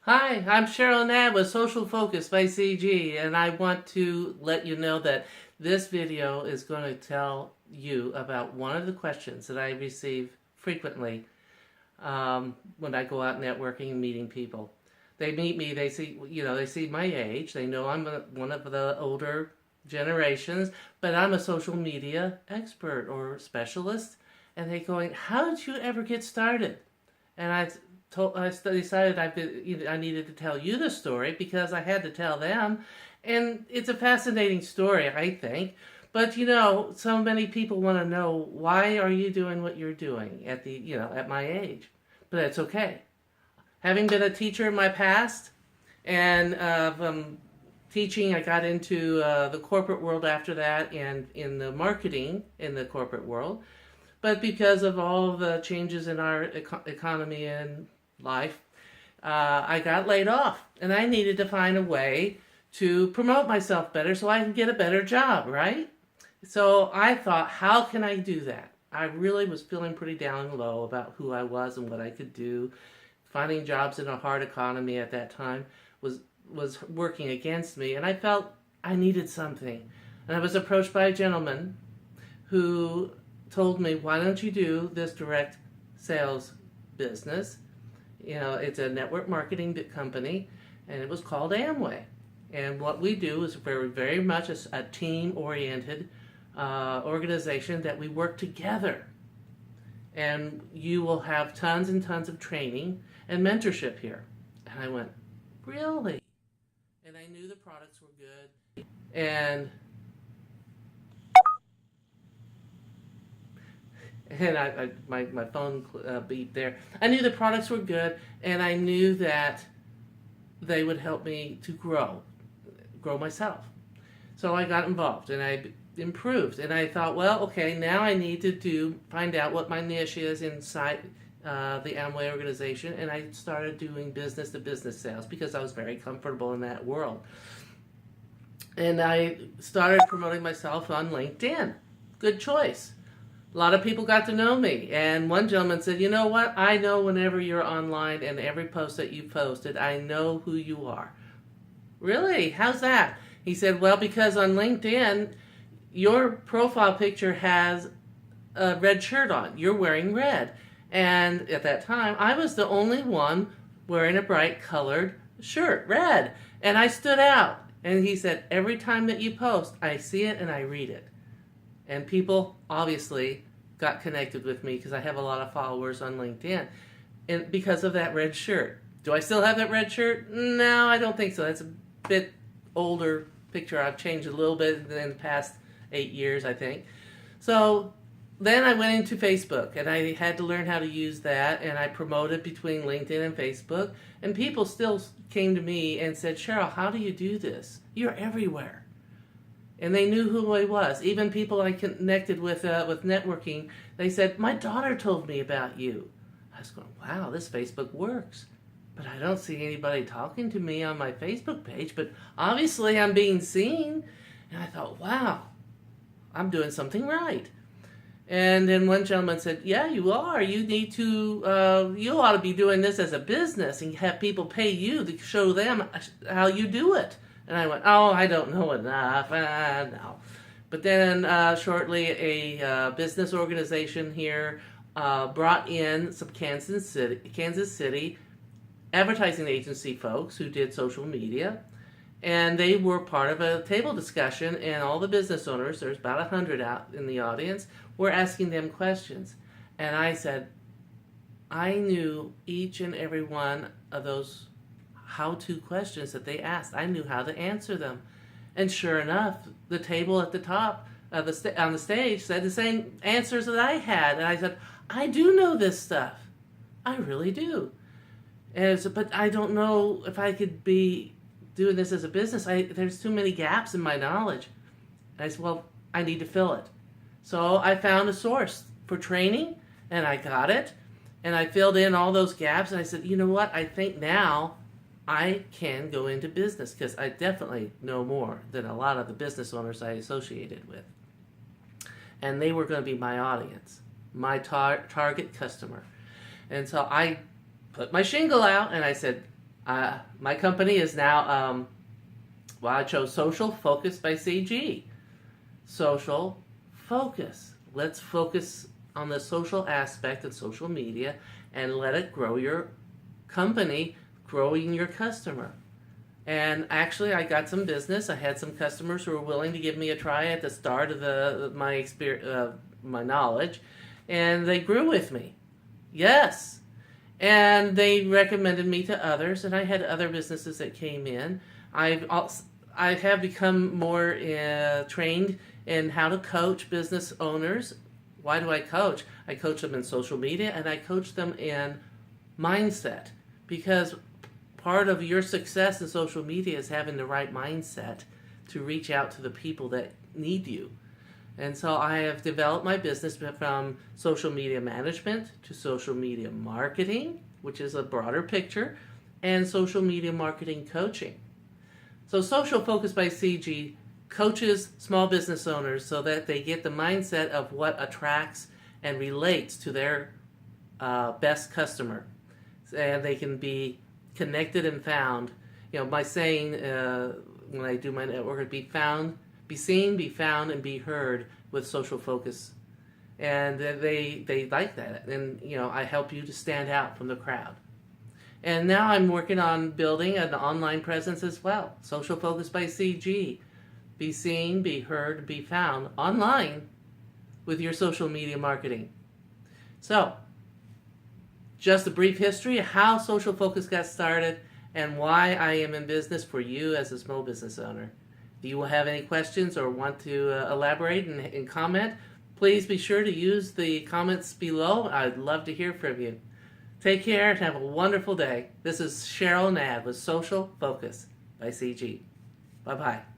Hi, I'm Cheryl Nabb with Social Focus by CG, and I want to let you know that this video is going to tell you about one of the questions that I receive frequently when I go out networking and meeting people. They meet me, they see my age, they know I'm one of the older generations, but I'm a social media expert or specialist, and they going, "How did you ever get started?" And I decided I needed to tell you the story because I had to tell them, and it's a fascinating story, I think. But so many people want to know, why are you doing what you're doing at my age? But it's okay. Having been a teacher in my past, and from teaching, I got into the corporate world after that, and in the marketing in the corporate world. But because of all the changes in our economy and life, I got laid off, and I needed to find a way to promote myself better so I can get a better job, right? So I thought, how can I do that? I really was feeling pretty down and low about who I was and what I could do. Finding jobs in a hard economy at that time was working against me, and I felt I needed something. And I was approached by a gentleman who told me, "Why don't you do this direct sales business? It's a network marketing company," and it was called Amway. And what we do is very, very much a team-oriented organization that we work together. And you will have tons and tons of training and mentorship here. And I went, "Really?" And I knew the products were good. My phone beeped there. I knew the products were good, and I knew that they would help me to grow myself. So I got involved, and I improved, and I thought, well, okay, now I need to find out what my niche is inside the Amway organization, and I started doing business-to-business sales because I was very comfortable in that world. And I started promoting myself on LinkedIn. Good choice. A lot of people got to know me, and one gentleman said, "You know what? I know whenever you're online and every post that you posted, I know who you are." "Really? How's that?" He said, "Well, because on LinkedIn, your profile picture has a red shirt on. You're wearing red." And at that time, I was the only one wearing a bright colored shirt, red. And I stood out. And he said, "Every time that you post, I see it and I read it." And people obviously got connected with me because I have a lot of followers on LinkedIn, and because of that red shirt. Do I still have that red shirt? No, I don't think so. That's a bit older picture. I've changed a little bit in the past 8 years, I think. So then I went into Facebook, and I had to learn how to use that, and I promoted between LinkedIn and Facebook, and people still came to me and said, "Cheryl, how do you do this? You're everywhere." And they knew who I was. Even people I connected with networking, they said, "My daughter told me about you." I was going, "Wow, this Facebook works." But I don't see anybody talking to me on my Facebook page, but obviously I'm being seen. And I thought, wow, I'm doing something right. And then one gentleman said, "Yeah, you are. You ought to be doing this as a business and have people pay you to show them how you do it." And I went, "Oh, I don't know enough. No." But then shortly, a business organization here brought in some Kansas City advertising agency folks who did social media. And they were part of a table discussion, and all the business owners, there's about 100 out in the audience, were asking them questions. And I said, I knew each and every one of those how-to questions that they asked. I knew how to answer them. And sure enough, the table at the top of on the stage said the same answers that I had. And I said, I do know this stuff. I really do. And said, but I don't know if I could be doing this as a business. There's too many gaps in my knowledge. And I said, well, I need to fill it. So I found a source for training, and I got it. And I filled in all those gaps, and I said, you know what? I think now I can go into business, because I definitely know more than a lot of the business owners I associated with. And they were going to be my audience, my target customer. And so I put my shingle out, and I said, My company is now, I chose Social Focus by CG. Social Focus. Let's focus on the social aspect of social media and let it grow your company, growing your customer. And actually, I got some business. I had some customers who were willing to give me a try at the start of my experience, my knowledge, and they grew with me. Yes, and they recommended me to others, and I had other businesses that came in. I have become more trained in how to coach business owners. Why do I coach? I coach them in social media, and I coach them in mindset, because part of your success in social media is having the right mindset to reach out to the people that need you. And so I have developed my business from social media management to social media marketing, which is a broader picture, and social media marketing coaching. So Social Focus by CG coaches small business owners so that they get the mindset of what attracts and relates to their best customer. And they can be connected and found. My saying when I do my network, be seen, be found, and be heard with Social Focus. And they like that. And, I help you to stand out from the crowd. And now I'm working on building an online presence as well. Social Focus by CG. Be seen, be heard, be found online with your social media marketing. So, just a brief history of how Social Focus got started and why I am in business for you as a small business owner. If you have any questions or want to elaborate and comment, please be sure to use the comments below. I'd love to hear from you. Take care and have a wonderful day. This is Cheryl Nad with Social Focus by CG. Bye-bye.